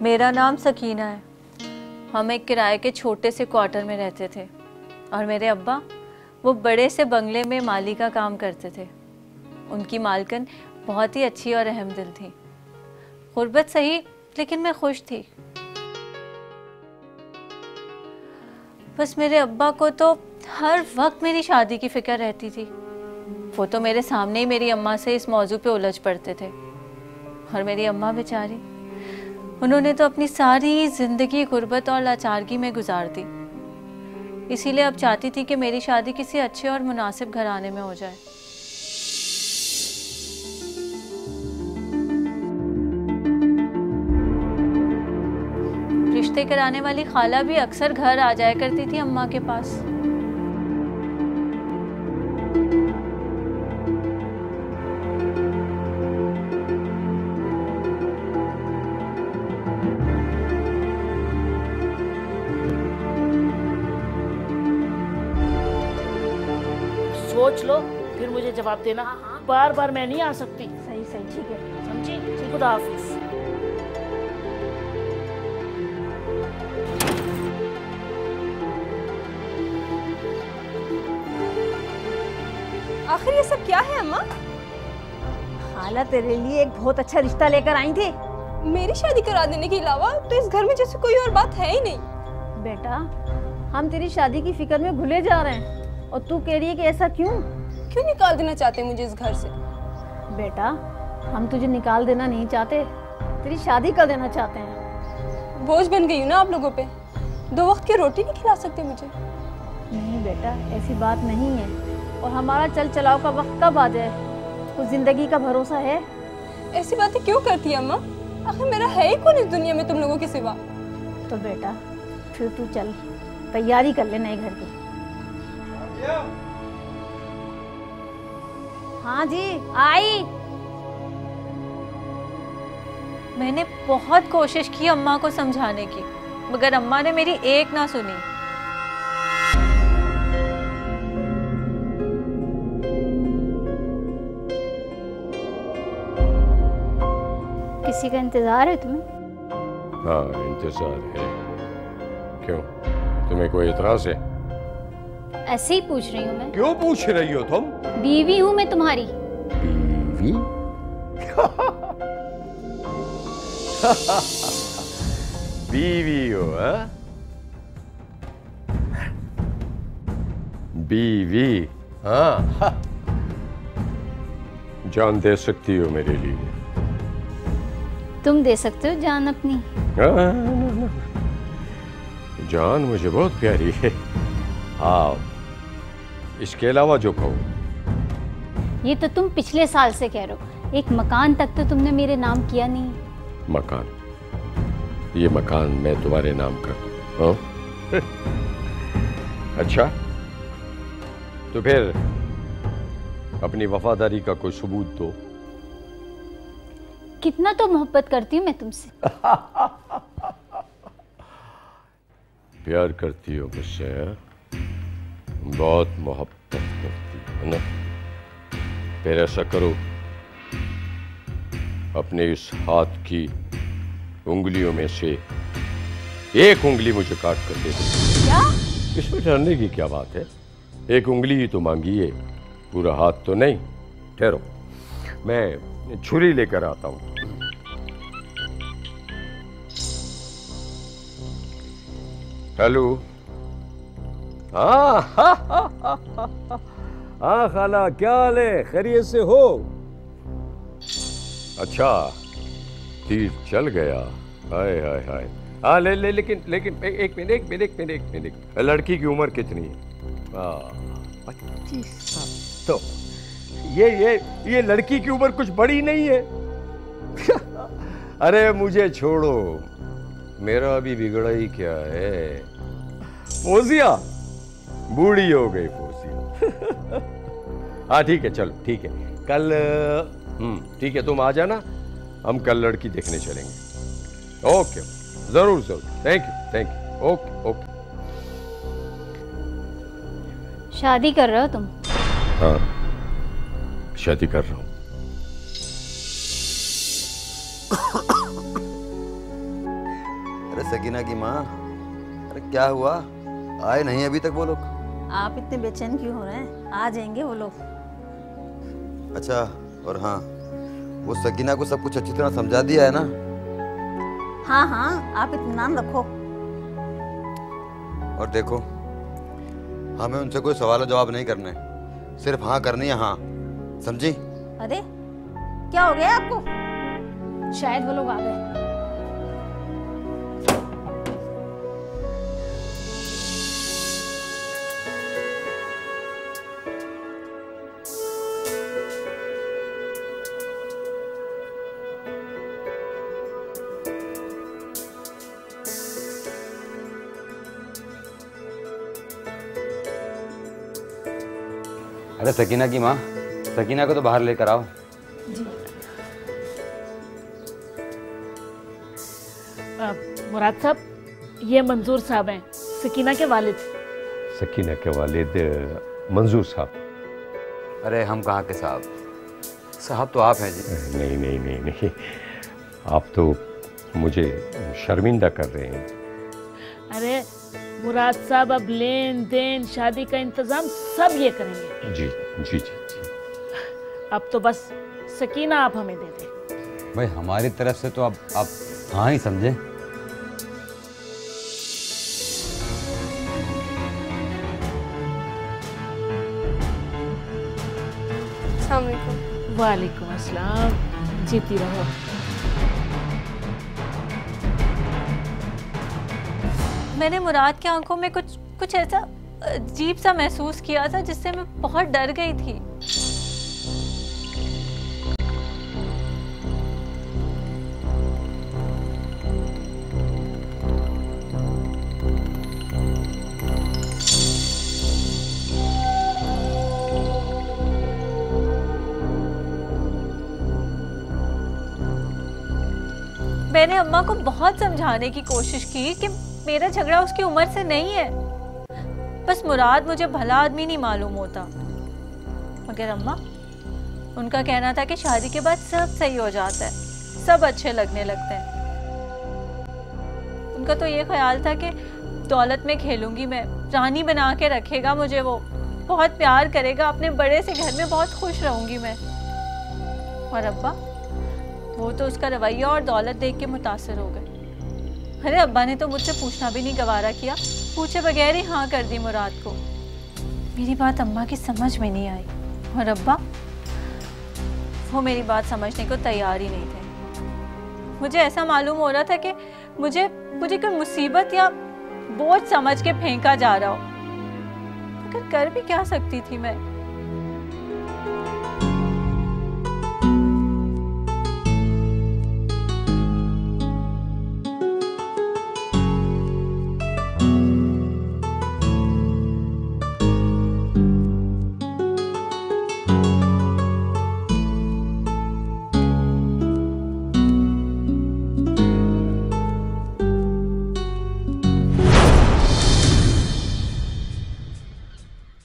मेरा नाम सकीना है। हम एक किराए के छोटे से क्वार्टर में रहते थे और मेरे अब्बा वो बड़े से बंगले में माली का काम करते थे। उनकी मालकन बहुत ही अच्छी और अहम दिल थी। गुर्बत सही, लेकिन मैं खुश थी। बस मेरे अब्बा को तो हर वक्त मेरी शादी की फिक्र रहती थी। वो तो मेरे सामने ही मेरी अम्मा से इस मौजू पे उलझ पड़ते थे। और मेरी अम्मा बेचारी, उन्होंने तो अपनी सारी जिंदगी गुर्बत और लाचारगी में गुजार दी। इसीलिए अब चाहती थी कि मेरी शादी किसी अच्छे और मुनासिब घराने में हो जाए। रिश्ते कराने वाली खाला भी अक्सर घर आ जाया करती थी अम्मा के पास। सोच लो फिर मुझे जवाब देना। बार बार मैं नहीं आ सकती। सही सही, ठीक है, समझी? खुदा हाफिज। आखिर ये सब क्या है अम्मा? खाला तेरे लिए एक बहुत अच्छा रिश्ता लेकर आई थी। मेरी शादी करा देने के अलावा तो इस घर में जैसे कोई और बात है ही नहीं। बेटा, हम तेरी शादी की फिक्र में भूले जा रहे हैं और तू कह रही है कि ऐसा क्यों? क्यों निकाल देना चाहते मुझे इस घर से? बेटा, हम तुझे निकाल देना नहीं चाहते, तेरी शादी कर देना चाहते हैं। बोझ बन गई हूँ ना आप लोगों पे। 2 वक्त की रोटी नहीं खिला सकते मुझे? नहीं बेटा, ऐसी बात नहीं है। और हमारा चल चलाओ का वक्त कब आ जाए, कुछ जिंदगी का भरोसा है। ऐसी बातें क्यों करती है अम्मा? आखिर मेरा है ही कौन इस दुनिया में तुम लोगों के सिवा? तो बेटा फिर तू चल, तैयारी कर ले नए घर की। हाँ जी, आई। मैंने बहुत कोशिश की अम्मा को समझाने की, मगर अम्मा ने मेरी एक ना सुनी। किसी का इंतजार है तुम्हें? हाँ, इंतजार है। क्यों, तुम्हें कोई एतराज है? ऐसे ही पूछ रही हूँ मैं। क्यों पूछ रही हो तुम? बीवी हूँ मैं तुम्हारी। बीवी? बीवी हो? हाँ? बीवी? हाँ। जान दे सकती हो मेरे लिए? तुम दे सकते हो जान अपनी। जान मुझे बहुत प्यारी है। हाँ, इसके अलावा जो कहो। ये तो तुम पिछले साल से कह रहे हो। एक मकान तक तो तुमने मेरे नाम किया नहीं। मकान? ये मकान मैं तुम्हारे नाम कर दूं? अच्छा, तो फिर अपनी वफादारी का कोई सबूत दो। कितना तो मोहब्बत करती हूँ मैं तुमसे। प्यार करती हो मुझसे? बहुत मोहब्बत करती हो ना? फिर ऐसा करो, अपने इस हाथ की उंगलियों में से एक उंगली मुझे काट कर दे दो। क्या? इसमें डरने की क्या बात है? एक उंगली ही तो मांगी है, पूरा हाथ तो नहीं। ठहरो, मैं छुरी लेकर आता हूं। हेलो। हाँ हाँ खाला, क्या हाल है? खैरियत से हो? अच्छा, तीर चल गया। हाय हाय हाय। हाँ लेकिन एक मिनट। लड़की की उम्र कितनी है? 25 साल। तो ये लड़की की उम्र कुछ बड़ी नहीं है। अरे मुझे छोड़ो, मेरा अभी बिगड़ा ही क्या है। फोजिया बूढ़ी हो गई फोजिया। हाँ ठीक है, चलो ठीक है, कल ठीक है, तुम आ जाना, हम कल लड़की देखने चलेंगे। ओके, जरूर जरूर। Thank you. ओके। शादी कर रहे हो तुम? हाँ, शादी कर रहा हूं। सकीना की माँ, अरे क्या हुआ, आए नहीं अभी तक वो लोग? आप इतने बेचैन क्यों हो रहे हैं? आ जाएंगे वो लोग। अच्छा, और हाँ, वो सकीना को सब कुछ अच्छी तरह समझा दिया है ना? हाँ हाँ, आप इत्मीनान रखो। और देखो, हमें उनसे कोई सवाल जवाब नहीं करने, सिर्फ हाँ करनी है, हाँ, समझी? अरे क्या हो गया आपको? शायद वो लोग आ गए। अरे सकीना की माँ, सकीना को तो बाहर लेकर आओ। मुराद साहब, ये मंजूर साहब हैं, सकीना के वालिद। सकीना के वालिद मंजूर साहब? अरे हम कहाँ के साहब, साहब तो आप हैं जी। नहीं नहीं नहीं नहीं, आप तो मुझे शर्मिंदा कर रहे हैं। अरे मुराद साहब, अब लेन देन शादी का इंतजाम सब ये करेंगे। जी जी जी जी। अब तो बस सकीना आप हमें दे दें। भाई हमारी तरफ से तो अब आप हाँ ही समझे। अस्सलाम वालेकुम। वालेकुम अस्सलाम, जीती रहो। मैंने मुराद की आंखों में कुछ ऐसा अजीब सा महसूस किया था जिससे मैं बहुत डर गई थी। मैंने अम्मा को बहुत समझाने की कोशिश की कि मेरा झगड़ा उसकी उम्र से नहीं है, बस मुराद मुझे भला आदमी नहीं मालूम होता। मगर अम्मा, उनका कहना था कि शादी के बाद सब सही हो जाता है, सब अच्छे लगने लगते हैं। उनका तो ये ख्याल था कि दौलत में खेलूंगी मैं, रानी बना के रखेगा मुझे, वो बहुत प्यार करेगा, अपने बड़े से घर में बहुत खुश रहूंगी मैं। और अब्बा, वो तो उसका रवैया और दौलत देख के मुतासिर हो गए। अरे अब्बा ने तो मुझसे पूछना भी नहीं गवारा किया, पूछे बगैर ही हाँ कर दी मुराद को। मेरी बात अम्मा की समझ में नहीं आई, और अब्बा वो मेरी बात समझने को तैयार ही नहीं थे। मुझे ऐसा मालूम हो रहा था कि मुझे कोई मुसीबत या बोझ समझ के फेंका जा रहा हो, मगर कर भी क्या सकती थी मैं।